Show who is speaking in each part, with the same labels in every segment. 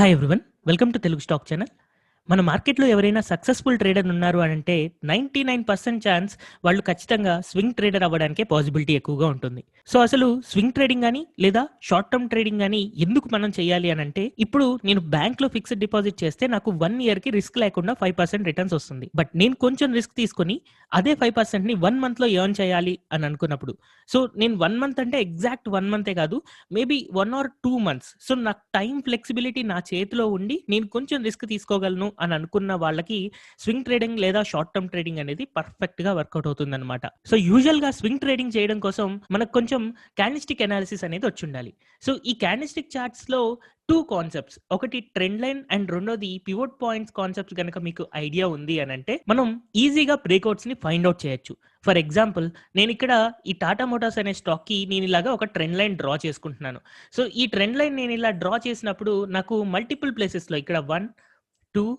Speaker 1: Hi everyone, welcome to Telugu stock channel. మన మార్కెట్‌లో ఎవరైనా సక్సెస్‌ఫుల్ ట్రేడర్ ఉన్నారు అనంటే 99% ఛాన్స్ వాళ్ళు ఖచ్చితంగా స్వింగ్ ట్రేడర్ అవ్వడానికే పాసిబిలిటీ ఎక్కువగా ఉంటుంది. సో, అసలు స్వింగ్ ట్రేడింగ్ గాని, లేదా షార్ట్ టర్మ్ ట్రేడింగ్ గాని ఎందుకు మనం చేయాలి అనంటే, ఇప్పుడు నేను బ్యాంక్‌లో ఫిక్స్డ్ డిపాజిట్ చేస్తే నాకు 1 ఇయర్‌కి రిస్క్ లేకుండా 5% రిటర్న్స్ వస్తుంది. బట్ నేను కొంచెం రిస్క్ తీసుకొని అదే 5%ని 1 మంత్‌లో ఎర్న్ చేయాలి అని అనుకున్నప్పుడు, సో, నేను 1 మంత్ అంటే ఎగ్జాక్ట్ 1 మంతే కాదు, మేబీ 1 ఆర్ 2 మంత్స్. సో, నాకు టైమ్ ఫ్లెక్సిబిలిటీ నా చేతిలో ఉండి నేను కొంచెం రిస్క్ తీసుకోగలను అని అనుకున్న వాళ్ళకి స్వింగ్ ట్రేడింగ్ లేదా షార్ట్ టర్మ్ ట్రేడింగ్ అనేది పర్ఫెక్ట్‌గా వర్కౌట్ అవుతుందన్నమాట. సో, యూజువల్‌గా స్వింగ్ ట్రేడింగ్ చేయడం కోసం మనకు కొంచెం క్యాండిల్‌స్టిక్ అనాలిసిస్ అనేది వచ్చుండాలి. సో, ఈ క్యాండిల్‌స్టిక్ చార్ట్స్‌లో 2 కాన్సెప్ట్స్, ఒకటి ట్రెండ్ లైన్ అండ్ రెండోది పివోట్ పాయింట్స్ కాన్సెప్ట్స్ గనక మీకు ఐడియా ఉంది అనంటే మనం ఈజీగా బ్రేక్‌ఔట్స్‌ని ఫైండ్ ఔట్ చేయొచ్చు. ఫర్ ఎగ్జాంపుల్, నేనిక్కడ ఈ టాటా మోటార్స్ అనే స్టాక్‌కి నేనిలాగా ఒక ట్రెండ్ లైన్ డ్రా చేసుకుంటున్నాను. సో, ఈ ట్రెండ్ లైన్ నేనిలా డ్రా చేసినప్పుడు నాకు మల్టిపుల్ ప్లేసెస్‌లో ఇక్కడ 1, 2,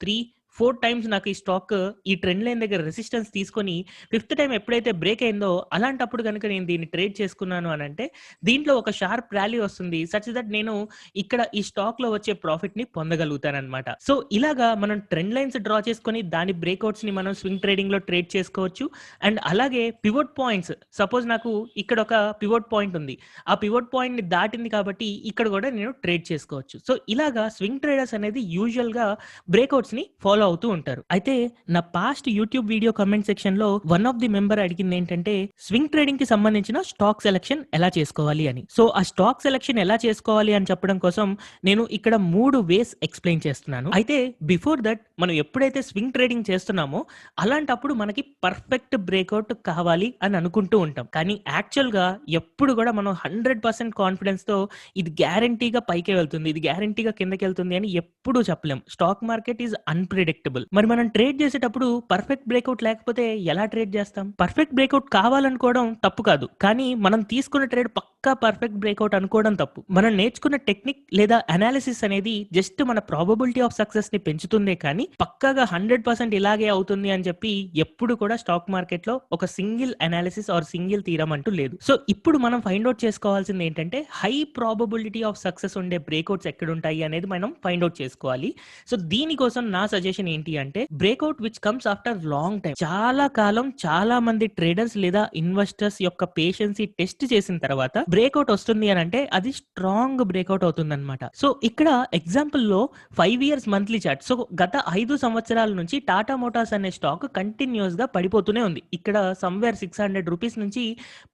Speaker 1: 3, 4 టైమ్స్ నాకు ఈ స్టాక్ ఈ ట్రెండ్ లైన్ దగ్గర రెసిస్టెన్స్ తీసుకొని ఫిఫ్త్ టైమ్ ఎప్పుడైతే బ్రేక్ అయిందో అలాంటప్పుడు గనుక నేను దీన్ని ట్రేడ్ చేసుకున్నాను అనంటే దీంట్లో ఒక షార్ప్ ర్యాలీ వస్తుంది. సచ్ దట్ నేను ఇక్కడ ఈ స్టాక్‌లో వచ్చే ప్రాఫిట్‌ని పొందగలుగుతాననమాట. సో, ఇలాగా మనం ట్రెండ్ లైన్స్ డ్రా చేసుకొని దాని బ్రేక్‌ఔట్స్‌ని మనం స్వింగ్ ట్రేడింగ్‌లో ట్రేడ్ చేసుకోవచ్చు. అండ్ అలాగే పివోట్ పాయింట్స్, సపోజ్ నాకు ఇక్కడ ఒక పివోట్ పాయింట్ ఉంది. ఆ పివోట్ పాయింట్‌ని దాటింది కాబట్టి ఇక్కడ కూడా నేను ట్రేడ్ చేసుకోవచ్చు. సో, ఇలాగా స్వింగ్ ట్రేడర్స్ అనేది యూజువల్‌గా బ్రేక్‌ఔట్స్‌ని ఫాలో అవుతూ ఉంటారు. అయితే నా పాస్ట్ యూట్యూబ్ వీడియో కామెంట్ సెక్షన్‌లో వన్ ఆఫ్ ది మెంబర్ అడిగిందేంటంటే స్వింగ్ ట్రేడింగ్‌కి సంబంధించిన స్టాక్ సెలక్షన్ ఎలా చేసుకోవాలి అని. సో, ఆ స్టాక్ సెలక్షన్ ఎలా చేసుకోవాలి అని చెప్పడం కోసం నేను ఇక్కడ 3 వేస్ ఎక్స్‌ప్లెయిన్ చేస్తున్నాను. అయితే బిఫోర్ దట్ మనం ఎప్పుడైతే స్వింగ్ ట్రేడింగ్ చేస్తున్నామో అలాంటప్పుడు మనకి పర్ఫెక్ట్ బ్రేక్‌ఔట్ కావాలి అని అనుకుంటూ ఉంటాం. కానీ యాక్చువల్‌గా ఎప్పుడు కూడా మనం 100% కాన్ఫిడెన్స్‌తో ఇది గ్యారంటీగా పైకే వెళ్తుంది, ఇది గ్యారంటీగా కిందకెళ్తుంది అని ఎప్పుడూ చెప్పలేం. Stock market is unpredictable. మరి మనం ట్రేడ్ చేసేటప్పుడు పర్ఫెక్ట్ బ్రేక్‌ఔట్ లేకపోతే ఎలా ట్రేడ్ చేస్తాం? పర్ఫెక్ట్ బ్రేక్‌ఔట్ కావాలనుకోవడం తప్పు కాదు. కానీ మనం తీసుకున్న ట్రేడ్ పక్కా పర్ఫెక్ట్ బ్రేక్‌ఔట్ అనుకోవడం తప్పు. మనం నేర్చుకున్న టెక్నిక్ లేదా అనాలిసిస్ అనేది జస్ట్ మన ప్రాబబిలిటీ ఆఫ్ సక్సెస్‌ని పెంచుతుందే కానీ పక్కాగా 100% ఇలాగే అవుతుంది అని చెప్పి ఎప్పుడు కూడా స్టాక్ మార్కెట్‌లో ఒక single analysis or single theorem అంటూ లేదు. సో, ఇప్పుడు మనం ఫైండ్ ఔట్ చేసుకోవాల్సింది ఏంటంటే హై ప్రాబబిలిటీ ఆఫ్ సక్సెస్ ఉండే బ్రేక్‌ఔట్స్ ఎక్కడుంటాయి అనేది మనం ఫైండ్ ఔట్ చేసుకోవాలి. సో, దీనికోసం నా సజెషన్ ఏంటి అంటే breakout which comes after long time. చాలా కాలం చాలా మంది ట్రేడర్స్ లేదా ఇన్వెస్టర్స్ యొక్క పేషెన్సీ టెస్ట్ చేసిన తర్వాత బ్రేక్‌ఔట్ వస్తుంది అనంటే అది స్ట్రాంగ్ బ్రేక్‌ఔట్ అవుతుందన్నమాట. సో, ఇక్కడ ఎగ్జాంపుల్‌లో 5 ఇయర్స్ మంత్లీ చార్ట్. సో, గత 5 సంవత్సరాల నుంచి టాటా మోటార్స్ అనే స్టాక్ కంటిన్యూయస్‌గా పడిపోతూనే ఉంది. ఇక్కడ సమ్‌వేర్ ₹600 నుంచి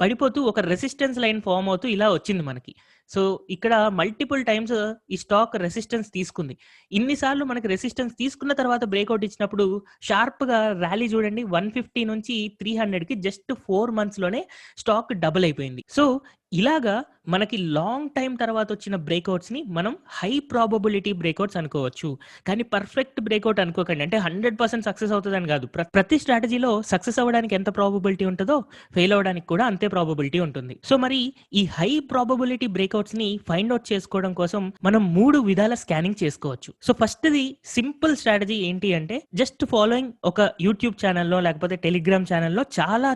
Speaker 1: పడిపోతూ ఒక రెసిస్టెన్స్ లైన్ ఫార్మ్ అవుతూ ఇలా వచ్చింది మనకి. సో, ఇక్కడ మల్టిపుల్ టైమ్స్ ఈ స్టాక్ రెసిస్టెన్స్ తీసుకుంది. ఇన్ని సార్లు మనకి రెసిస్టెన్స్ తీసుకున్న తర్వాత బ్రేక్‌ఔట్ ఇచ్చినప్పుడు షార్ప్‌గా ర్యాలీ చూడండి, 150 నుంచి 300కి జస్ట్ 4 మంత్స్‌లోనే స్టాక్ డబుల్ అయిపోయింది. సో, ఇలాగా మనకి లాంగ్ టైమ్ తర్వాత వచ్చిన బ్రేక్‌ఔట్స్‌ని మనం హై ప్రాబబిలిటీ బ్రేక్‌ఔట్స్ అనుకోవచ్చు. కానీ పర్ఫెక్ట్ బ్రేక్‌ఔట్ అనుకోకండి. అంటే 100% సక్సెస్ అవుతదని కాదు. ప్రతి స్ట్రాటజీలో సక్సెస్ అవ్వడానికి ఎంత ప్రాబబిలిటీ ఉంటదో ఫెయిల్ అవ్వడానికి కూడా అంతే ప్రాబబిలిటీ ఉంటుంది. సో, మరి ఈ హై ప్రాబబిలిటీ బ్రేక్‌ఔట్స్‌ని ఫైండ్ ఔట్ చేసుకోవడం కోసం మనం 3 విధాల స్కానింగ్ చేసుకోవచ్చు. సో, ఫస్ట్‌ది సింపుల్ స్ట్రాటజీ ఏంటి అంటే జస్ట్ ఫాలోయింగ్ ఒక యూట్యూబ్ ఛానెల్‌లో లేకపోతే టెలిగ్రామ్ ఛానెల్‌లో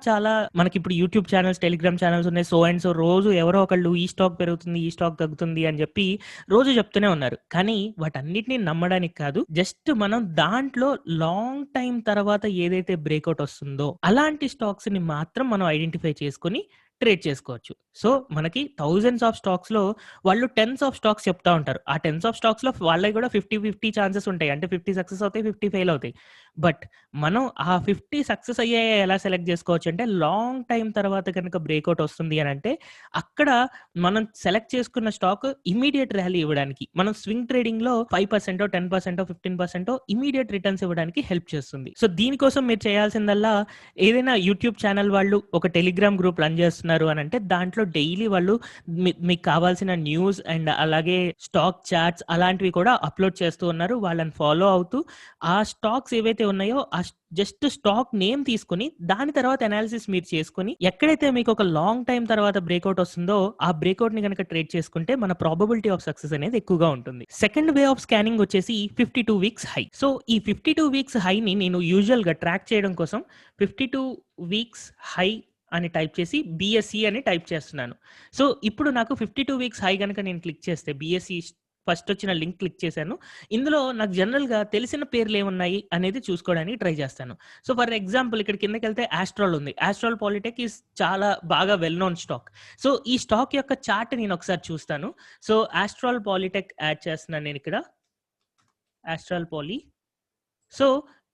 Speaker 1: చాలా మనకిప్పుడు యూట్యూబ్ ఛానెల్స్, టెలిగ్రామ్ ఛానెల్స్ ఉన్నాయి. సో అండ్ సో రోజు ఎవరో ఒకళ్ళు ఈ స్టాక్ పెరుగుతుంది, ఈ స్టాక్ తగ్గుతుంది అని చెప్పి రోజు చెప్తూనే ఉన్నారు. కానీ వాటన్నిటిని నమ్మడానికి కాదు. జస్ట్ మనం దాంట్లో లాంగ్ టైమ్ తర్వాత ఏదైతే బ్రేక్‌ఔట్ వస్తుందో అలాంటి స్టాక్స్‌ని మాత్రం మనం ఐడెంటిఫై చేసుకొని ట్రేడ్ చేసుకోవచ్చు. సో, మనకి థౌసండ్స్ ఆఫ్ స్టాక్స్‌లో వాళ్ళు టెన్స్ ఆఫ్ స్టాక్స్ చెప్తా ఉంటారు. ఆ టెన్స్ ఆఫ్ స్టాక్స్‌లో వాళ్ళయి కూడా 50 ఛాన్సెస్ ఉంటాయి. అంటే 50 సక్సెస్ అవుతాయి, 50 ఫెయిల్ అవుతాయి. బట్ మనం ఆ 50 సక్సెస్ అయ్యాయి ఎలా సెలెక్ట్ చేసుకోవచ్చు అంటే లాంగ్ టైమ్ తర్వాత గనుక బ్రేక్‌ఔట్ వస్తుంది అనంటే అక్కడ మనం సెలెక్ట్ చేసుకున్న స్టాక్ ఇమ్మీడియేట్ ర్యాలీ ఇవ్వడానికి, మనం స్వింగ్ ట్రేడింగ్‌లో 5%, 10%, 15% ఇమ్మీడియేట్ రిటర్న్స్ ఇవ్వడానికి హెల్ప్ చేస్తుంది. సో, దీనికోసం మీరు చేయాల్సిందల్లా ఏదైనా యూట్యూబ్ ఛానెల్ వాళ్ళు ఒక టెలిగ్రామ్ గ్రూప్ రన్ చేస్తున్నారు అనంటే దాంట్లో డైలీ వాళ్ళు మీకు కావాల్సిన న్యూస్ అండ్ అలాగే స్టాక్ చార్ట్స్ అలాంటివి కూడా అప్‌లోడ్ చేస్తూ ఉన్నారు. వాళ్ళని ఫాలో అవుతూ ఆ స్టాక్స్ ఏవైతే ఉన్నాయో జస్ట్ స్టాక్ నేమ్ తీసుకొని దాని తర్వాత అనాలిసిస్ మీరు చేసుకొని ఎక్కడైతే మీకు ఒక లాంగ్ టైమ్ తర్వాత బ్రేక్‌ఔట్ వస్తుందో ఆ బ్రేక్‌ఔట్‌ని గనక ట్రేడ్ చేసుకుంటే మన ప్రాబబిలిటీ ఆఫ్ సక్సెస్ అనేది ఎక్కువగా ఉంటుంది. సెకండ్ వే ఆఫ్ స్కానింగ్ వచ్చేసి 52 వీక్స్ హై. సో, ఈ 52 వీక్స్ హైని నేను యూజువల్‌గా ట్రాక్ చేయడం కోసం 52 వీక్స్ హై అని టైప్ చేసి బీఎస్ఈ అని టైప్ చేస్తున్నాను. సో, ఇప్పుడు నాకు 52 వీక్స్ హై గనక నేను క్లిక్ చేస్తే బీఎస్ఈ ఫస్ట్ వచ్చిన లింక్ క్లిక్ చేశాను. ఇందులో నాకు జనరల్‌గా తెలిసిన పేర్లేమున్నాయి అనేది చూసుకోవడానికి ట్రై చేస్తాను. సో, ఫర్ ఎగ్జాంపుల్ ఇక్కడ కిందకెళ్తే ఆస్ట్రాల్ ఉంది. ఆస్ట్రాల్ పాలిటెక్ ఈస్ చాలా బాగా వెల్ నోన్ స్టాక్. సో, ఈ స్టాక్ యొక్క చార్ట్ నేనొకసారి చూస్తాను. సో, ఆస్ట్రాల్ పాలిటెక్ యాడ్ చేస్తున్నాను నేనిక్కడ. ఆస్ట్రాల్ పాలి. సో,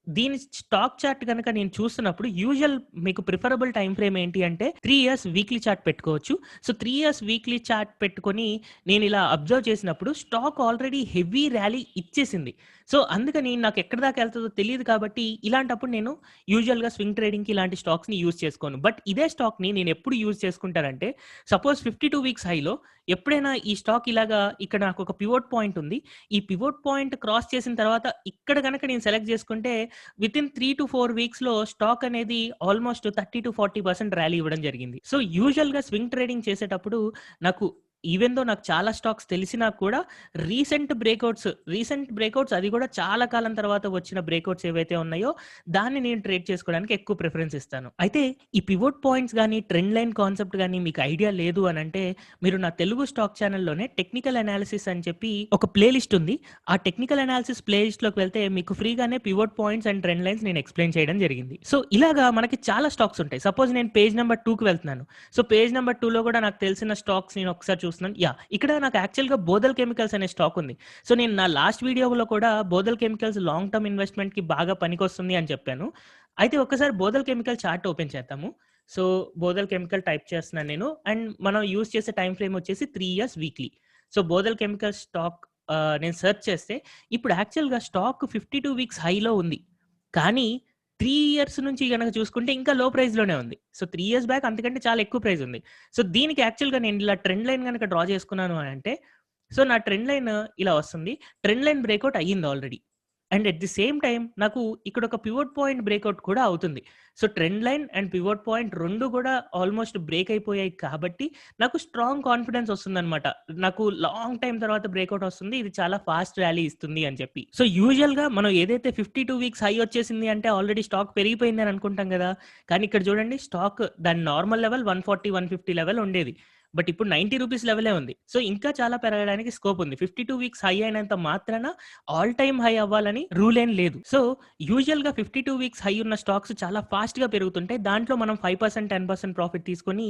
Speaker 1: దీని స్టాక్ చార్ట్ గనక నేను చూస్తున్నప్పుడు యూజువల్ మీకు ప్రిఫరబుల్ టైమ్ ఫ్రేమ్ ఏంటి అంటే 3 ఇయర్స్ వీక్లీ చార్ట్ పెట్టుకోవచ్చు. సో, 3 ఇయర్స్ వీక్లీ చార్ట్ పెట్టుకొని నేనిలా అబ్జర్వ్ చేసినప్పుడు స్టాక్ ఆల్రెడీ హెవీ ర్యాలీ ఇచ్చేసింది. సో, అందుకని నాకు ఎక్కడి దాకా ఎళ్తదో తెలీదు కాబట్టి ఇలాంటప్పుడు నేను యూజువల్‌గా స్వింగ్ ట్రేడింగ్‌కి ఇలాంటి స్టాక్స్‌ని యూజ్ చేసుకోను. బట్ ఇదే స్టాక్‌ని నేనెప్పుడు యూజ్ చేసుకుంటానంటే సపోజ్ 52 వీక్స్ హైలో ఎప్పుడైనా ఈ స్టాక్ ఇలాగా ఇక్కడ నాకొక పివోట్ పాయింట్ ఉంది. ఈ పివోట్ పాయింట్ క్రాస్ చేసిన తర్వాత ఇక్కడ గనక నేను సెలెక్ట్ చేసుకుంటే వితిన్ 3-4 వీక్స్‌లో స్టాక్ అనేది ఆల్‌మోస్ట్ 30-40% ర్యాలీ ఇవ్వడం జరిగింది. సో, యూజువల్‌గా స్వింగ్ ట్రేడింగ్ చేసేటప్పుడు నాకు ఈవెన్ దో నాకు చాలా స్టాక్స్ తెలిసినా కూడా రీసెంట్ బ్రేకౌట్స్ అది కూడా చాలా కాలం తర్వాత వచ్చిన బ్రేకౌట్స్ ఏవైతే ఉన్నాయో దాన్ని నేను ట్రేడ్ చేసుకోవడానికి ఎక్కువ ప్రిఫరెన్స్ ఇస్తాను. అయితే ఈ పివోట్ పాయింట్స్ గానీ, ట్రెండ్ లైన్ కాన్సెప్ట్ గానీ మీకు ఐడియా లేదు అనంటే మీరు నా తెలుగు స్టాక్ ఛానెల్‌లోనే టెక్నికల్ అనాలిసిస్ అని చెప్పి ఒక ప్లే లిస్ట్ ఉంది. ఆ టెక్నికల్ అనాలిసిస్ ప్లే లిస్ట్‌లోకి వెళ్తే మీకు ఫ్రీగానే pivot points and trend lines నేను ఎక్స్‌ప్లెయిన్ చేయడం జరిగింది. సో, ఇలాగా మనకి చాలా స్టాక్స్ ఉంటాయి. సపోజ్ నేను పేజ్ నంబర్ 2కి వెళ్తున్నాను. సో, పేజ్ నంబర్ 2లో కూడా నాకు తెలిసిన స్టాక్స్ నేను ఒకసారి చూస్తున్నాను. ఇక్కడ నాకు యాక్చువల్‌గా బోధల్ కెమికల్స్ అనే స్టాక్ ఉంది. సో, నేను నా లాస్ట్ వీడియోలో కూడా బోధల్ కెమికల్స్ లాంగ్ టర్మ్ ఇన్వెస్ట్‌మెంట్‌కి బాగా పనికొస్తుంది అని చెప్పాను. అయితే ఒక్కసారి బోధల్ కెమికల్ చార్ట్ ఓపెన్ చేద్దాము. సో, బోధల్ కెమికల్ టైప్ చేస్తున్నాను నేను. అండ్ మనం యూజ్ చేసే టైమ్ ఫ్రేమ్ వచ్చేసి 3 years weekly. So, Bodal chemical stock నేను సెర్చ్ చేస్తే ఇప్పుడు యాక్చువల్‌గా స్టాక్ 52 వీక్స్ హైలో ఉంది. కానీ 3 ఇయర్స్ నుంచి గనక చూసుకుంటే ఇంకా లో ప్రైస్‌లోనే ఉంది. సో, 3 ఇయర్స్ బ్యాక్ అంతకంటే చాలా ఎక్కువ ప్రైస్ ఉంది. సో, దీనికి యాక్చువల్‌గా నేను ఇలా ట్రెండ్ లైన్ గనక డ్రా చేసుకున్నాను అనంటే, సో, నా ట్రెండ్ లైన్ ఇలా వస్తుంది. ట్రెండ్ లైన్ బ్రేకౌట్ అయ్యింది already. And at the same time నాకు ఇక్కడ ఒక పివోట్ పాయింట్ బ్రేకౌట్ కూడా అవుతుంది. So, trend line and pivot point 2 కూడా ఆల్మోస్ట్ బ్రేక్ అయిపోయాయి కాబట్టి నాకు స్ట్రాంగ్ కాన్ఫిడెన్స్ వస్తుందన్నమాట. నాకు లాంగ్ టైమ్ తర్వాత బ్రేకౌట్ వస్తుంది. ఇది చాలా ఫాస్ట్ ర్యాలీ ఇస్తుంది అని చెప్పి. సో, యూజువల్‌గా మనం ఏదైతే 52 వీక్స్ హై వచ్చేసింది అంటే ఆల్రెడీ స్టాక్ పెరిగిపోయింది అని అనుకుంటాం కదా! కానీ ఇక్కడ చూడండి స్టాక్ దాని నార్మల్ లెవెల్ 140, 150 లెవెల్ ఉండేది. బట్ ఇప్పుడు ₹90 లెవెలే ఉంది. సో, ఇంకా చాలా పెరగడానికి స్కోప్ ఉంది. 52 వీక్స్ హై అయినంత మాత్రాన ఆల్ టైమ్ హై అవ్వాలని రూల్ ఏం లేదు. సో, యూజువల్‌గా 52 వీక్స్ హై ఉన్న స్టాక్స్ చాలా ఫాస్ట్‌గా పెరుగుతుంటాయి. దాంట్లో మనం 5%, 10% ప్రాఫిట్ తీసుకొని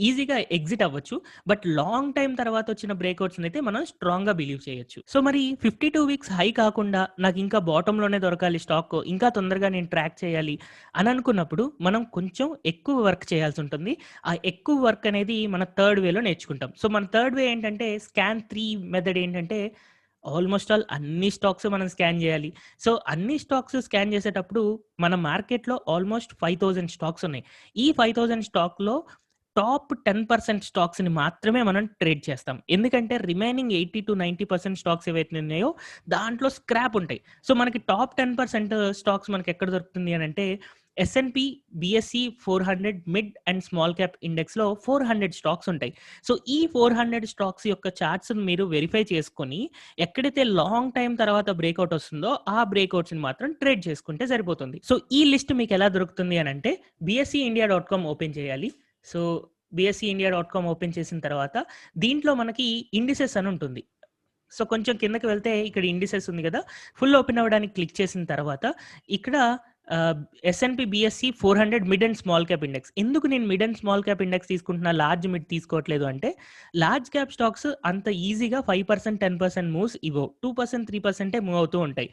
Speaker 1: ఈజీగా ఎగ్జిట్ అవ్వచ్చు. బట్ లాంగ్ టైమ్ తర్వాత వచ్చిన బ్రేకౌట్స్‌నైతే మనం స్ట్రాంగ్‌గా బిలీవ్ చేయొచ్చు. సో, మరి 52 వీక్స్ హై కాకుండా నాకు ఇంకా బాటమ్‌లోనే దొరకాలి స్టాక్, ఇంకా తొందరగా నేను ట్రాక్ చేయాలి అని అనుకున్నప్పుడు మనం కొంచెం ఎక్కువ వర్క్ చేయాల్సి ఉంటుంది. ఆ ఎక్కువ వర్క్ అనేది మన థర్డ్ వేలో నేర్చుకుంటాం. సో, మన థర్డ్ వే ఏంటంటే స్కాన్ 3 మెథడ్ ఏంటంటే ఆల్మోస్ట్ ఆల్ అన్ని స్టాక్స్ మనం స్కాన్ చేయాలి. సో, అన్ని స్టాక్స్ స్కాన్ చేసేటప్పుడు మన మార్కెట్‌లో ఆల్మోస్ట్ 5000 స్టాక్స్ ఉన్నాయి. ఈ 5000 స్టాక్‌లో టాప్ 10% స్టాక్స్‌ని మాత్రమే మనం ట్రేడ్ చేస్తాం. ఎందుకంటే రిమైనింగ్ 80-90% స్టాక్స్ ఏవైతే ఉన్నాయో దాంట్లో స్క్రాప్ ఉంటాయి. సో, మనకి టాప్ 10% స్టాక్స్ మనకెక్కడ దొరుకుతుంది అనంటే S and P BSE 400 mid and small cap ఇండెక్స్‌లో 400 స్టాక్స్ ఉంటాయి. సో, ఈ 400 స్టాక్స్ యొక్క చార్ట్స్‌ని మీరు వెరిఫై చేసుకొని ఎక్కడైతే లాంగ్ టైమ్ తర్వాత బ్రేకౌట్ వస్తుందో ఆ బ్రేకౌట్స్‌ని మాత్రం ట్రేడ్ చేసుకుంటే సరిపోతుంది. సో, ఈ లిస్ట్ మీకు ఎలా దొరుకుతుంది అనంటే bseindia.com ఓపెన్ చేయాలి. సో, bseindia.com ఓపెన్ చేసిన తర్వాత దీంట్లో మనకి ఇండిసెస్ అని ఉంటుంది. సో, కొంచెం కిందకి వెళ్తే ఇక్కడ ఇండిసెస్ ఉంది కదా! ఫుల్ ఓపెన్ అవ్వడానికి క్లిక్ చేసిన తర్వాత ఇక్కడ S N P BSE 400 mid and small cap index. ఎందుకు నేను mid and small cap index తీసుకుంటున్నా, లార్జ్ మిడ్ తీసుకోవట్లేదు అంటే లార్జ్ క్యాప్ స్టాక్స్ అంత ఈజీగా 5%, 10% మూవ్స్ ఇవ్వవు. 2%, 3% మూవ్ అవుతూ ఉంటాయి.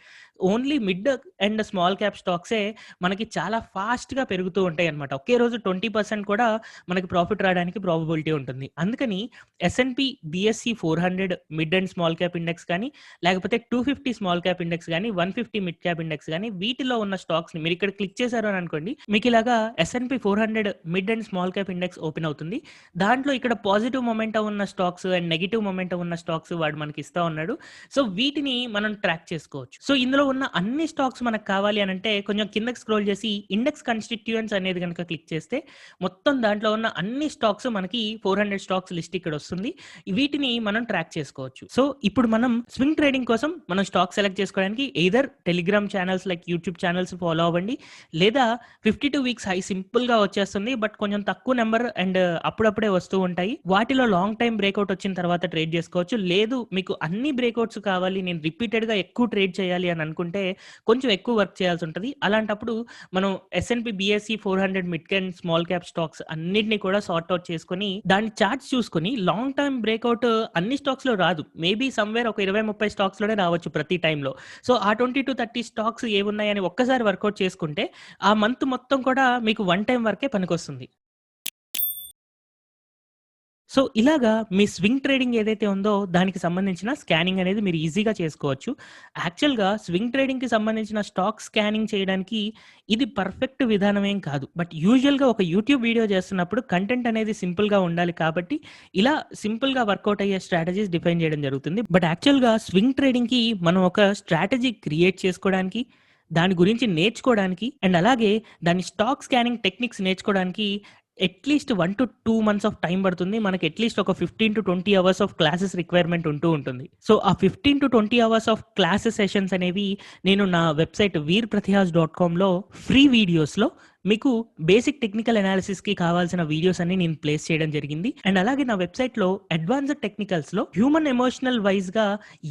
Speaker 1: Only mid and small cap స్టాక్సే మనకి చాలా ఫాస్ట్‌గా పెరుగుతూ ఉంటాయన్నమాట. ఒకే రోజు 20% కూడా మనకి ప్రాఫిట్ రావడానికి ప్రాబబిలిటీ ఉంటుంది. అందుకని S N P BSE 400 mid and small cap index కానీ, లేకపోతే 250 స్మాల్ క్యాప్ ఇండెక్స్ గానీ, 150 మిడ్ క్యాప్ ఇండెక్స్ గానీ వీటిలో ఉన్న స్టాక్స్‌ని మీరు ఇక్కడ క్లిక్ చేశారు అని అనుకోండి, మీకు ఇలాగా S N P 400 mid and small cap index open అవుతుంది. దాంట్లో ఇక్కడ పాజిటివ్ మొమెంటం ఉన్న స్టాక్స్ అండ్ నెగెటివ్ మొమెంటం ఉన్న స్టాక్స్ వాడు మనకి ఇస్తా ఉన్నాడు. సో, వీటిని మనం ట్రాక్ చేసుకోవచ్చు. సో, ఇందులో ఉన్న అన్ని స్టాక్స్ మనకు కావాలి అనంటే కొంచెం కిందకి స్క్రోల్ చేసి ఇండెక్స్ కన్స్టిట్యూయెంట్స్ అనేది గనుక క్లిక్ చేస్తే మొత్తం దాంట్లో ఉన్న అన్ని స్టాక్స్ మనకి 400 స్టాక్స్ లిస్ట్ ఇక్కడ వస్తుంది. వీటిని మనం ట్రాక్ చేసుకోవచ్చు. సో, ఇప్పుడు మనం స్వింగ్ ట్రేడింగ్ కోసం మనం స్టాక్ సెలెక్ట్ చేసుకోవడానికి either Telegram channels like YouTube channels follow అవ్వండి. లేదా 52 వీక్స్ హై సింపుల్‌గా వచ్చేస్తుంది. బట్ కొంచెం తక్కువ నంబర్ అండ్ అప్పుడప్పుడే వస్తూ ఉంటాయి. వాటిలో లాంగ్ టైమ్ బ్రేక్‌ఔట్ వచ్చిన తర్వాత ట్రేడ్ చేసుకోవచ్చు. లేదు మీకు అన్ని బ్రేక్‌ఔట్స్ కావాలి, నేను రిపీటెడ్‌గా ఎక్కువ ట్రేడ్ చేయాలి అని అనుకుంటే కొంచెం ఎక్కువ వర్క్ చేయాల్సి ఉంటది. అలాంటప్పుడు మనం S N P BSE 400 mid cap, small cap stocks అన్నిటిని కూడా సార్ట్ ఔట్ చేసుకొని దాని చార్ట్స్ చూసుకొని లాంగ్ టర్మ్ బ్రేక్‌ఔట్ అన్ని స్టాక్స్‌లో రాదు. మేబీ సమ్‌వేర్ ఒక 20, 30 స్టాక్స్‌లోనే రావచ్చు ప్రతి టైమ్‌లో. సో, ఆ 20-30 స్టాక్స్ ఏవున్నాయని ఒక్కసారి వర్కౌట్ చేసుకుంటే ఆ మంత్ మొత్తం కూడా మీకు వన్ టైమ్ వరకే పనికొస్తుంది. సో, ఇలాగా మీ స్వింగ్ ట్రేడింగ్ ఏదైతే ఉందో దానికి సంబంధించిన స్కానింగ్ అనేది మీరు ఈజీగా చేసుకోవచ్చు. యాక్చువల్‌గా స్వింగ్ ట్రేడింగ్‌కి సంబంధించిన స్టాక్ స్కానింగ్ చేయడానికి ఇది పర్ఫెక్ట్ విధానం ఏం కాదు. బట్ యూజువల్‌గా ఒక యూట్యూబ్ వీడియో చేస్తున్నప్పుడు కంటెంట్ అనేది సింపుల్‌గా ఉండాలి కాబట్టి ఇలా సింపుల్‌గా వర్కౌట్ అయ్యే స్ట్రాటజీస్ డిఫైన్ చేయడం జరుగుతుంది. బట్ యాక్చువల్‌గా స్వింగ్ ట్రేడింగ్‌కి మనం ఒక స్ట్రాటజీ క్రియేట్ చేసుకోవడానికి, దాని గురించి నేర్చుకోవడానికి అండ్ అలాగే దాని స్టాక్ స్కానింగ్ టెక్నిక్స్ నేర్చుకోవడానికి అట్‌లీస్ట్ 1-2 మంత్స్ ఆఫ్ టైమ్ పడుతుంది. మనకి అట్‌లీస్ట్ ఒక 15-20 అవర్స్ ఆఫ్ క్లాసెస్ రిక్వైర్‌మెంట్ ఉంటూ ఉంటుంది. సో, ఆ 15-20 అవర్స్ ఆఫ్ క్లాసెస్ సెషన్స్ అనేవి నేను నా వెబ్‌సైట్ veerpratihas.comలో ఫ్రీ వీడియోస్‌లో మీకు బేసిక్ టెక్నికల్ అనాలిసిస్‌కి కావాల్సిన వీడియోస్ అన్ని నేను ప్లేస్ చేయడం జరిగింది. అండ్ అలాగే నా వెబ్‌సైట్‌లో అడ్వాన్స్డ్ టెక్నికల్స్‌లో హ్యూమన్ ఎమోషనల్ వైస్‌గా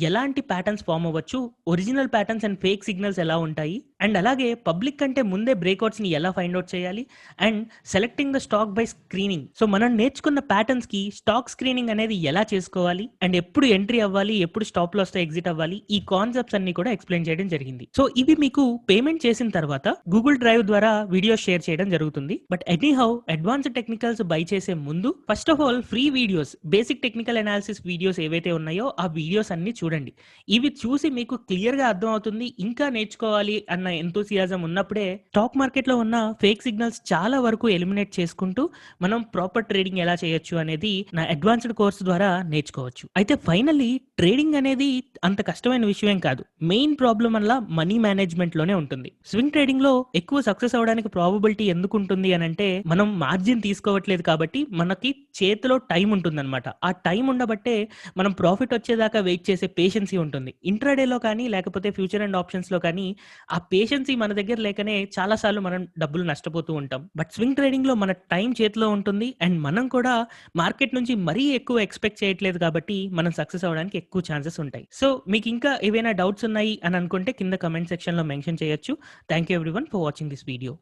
Speaker 1: ఎలాంటి ప్యాటర్న్స్ ఫార్మ్ అవ్వచ్చు, original patterns and fake signals ఎలా ఉంటాయి, అండ్ అలాగే పబ్లిక్ కంటే ముందే బ్రేక్‌ఔట్స్‌ని ఎలా ఫైండ్ ఔట్ చేయాలి, and selecting the stock by screening. So, మనం నేర్చుకున్న ప్యాటర్న్స్‌కి స్టాక్ స్క్రీనింగ్ అనేది ఎలా చేసుకోవాలి, అండ్ ఎప్పుడు ఎంట్రీ అవ్వాలి, ఎప్పుడు స్టాప్ లాస్‌తో ఎగ్జిట్ అవ్వాలి, ఈ కాన్సెప్ట్స్ అన్ని కూడా ఎక్స్‌ప్లెయిన్ చేయడం జరిగింది. సో, ఇవి మీకు పేమెంట్ చేసిన తర్వాత గూగుల్ డ్రైవ్ ద్వారా వీడియోస్ షేర్ చేయడం జరుగుతుంది. But anyhow advanced technicals by చేసే ముందు first of all free videos, basic technical analysis videos ఏవైతే ఉన్నాయో ఆ వీడియోస్ అన్ని చూడండి. ఇవి చూసి మీకు క్లియర్‌గా అర్థమవుతుంది. ఇంకా నేర్చుకోవాలి అన్న ఎంతూసియాజం ఉన్నప్పుడే స్టాక్ మార్కెట్‌లో ఉన్న ఫేక్ సిగ్నల్స్ చాలా వరకు ఎలిమినేట్ చేసుకుంటూ మనం ప్రాపర్ ట్రేడింగ్ ఎలా చేయొచ్చు అనేది నా అడ్వాన్స్డ్ కోర్స్ ద్వారా నేర్చుకోవచ్చు. అయితే ఫైనల్లీ ట్రేడింగ్ అనేది అంత కష్టమైన విషయం ఏం కాదు. మెయిన్ ప్రాబ్లమ్ వల్ల మనీ మేనేజ్మెంట్ లోనే ఉంటుంది. స్వింగ్ ట్రేడింగ్ లో ఎక్కువ సక్సెస్ అవడానికి ప్రాబబిలిటీ ఎందుకు ఉంటుంది అని అంటే మనం మార్జిన్ తీసుకోవట్లేదు కాబట్టి మనకి చేతిలో టైం ఉంటుందన్నమాట. ఆ టైం ఉండబట్టే మనం ప్రాఫిట్ వచ్చేదాకా వెయిట్ చేసే పేషెన్సీ ఉంటుంది. ఇంట్రాడేలో కానీ లేకపోతే ఫ్యూచర్ అండ్ ఆప్షన్స్ లో కానీ ఆ పేషెన్సీ మన దగ్గర లేకనే చాలా సార్లు మనం డబ్బులు నష్టపోతూ ఉంటాం. బట్ స్వింగ్ ట్రేడింగ్ లో మన టైం చేతిలో ఉంటుంది అండ్ మనం కూడా మార్కెట్ నుంచి మరీ ఎక్కువ ఎక్స్పెక్ట్ చేయట్లేదు కాబట్టి మనం సక్సెస్ అవ్వడానికి ఎక్కువ ఛాన్సెస్ ఉంటాయి. సో, మీకు ఇంకా ఏవైనా డౌట్స్ ఉన్నాయి అని అనుకుంటే కింద కమెంట్ సెక్షన్ లో మెన్షన్ చేయొచ్చు. Thank you everyone for watching this video.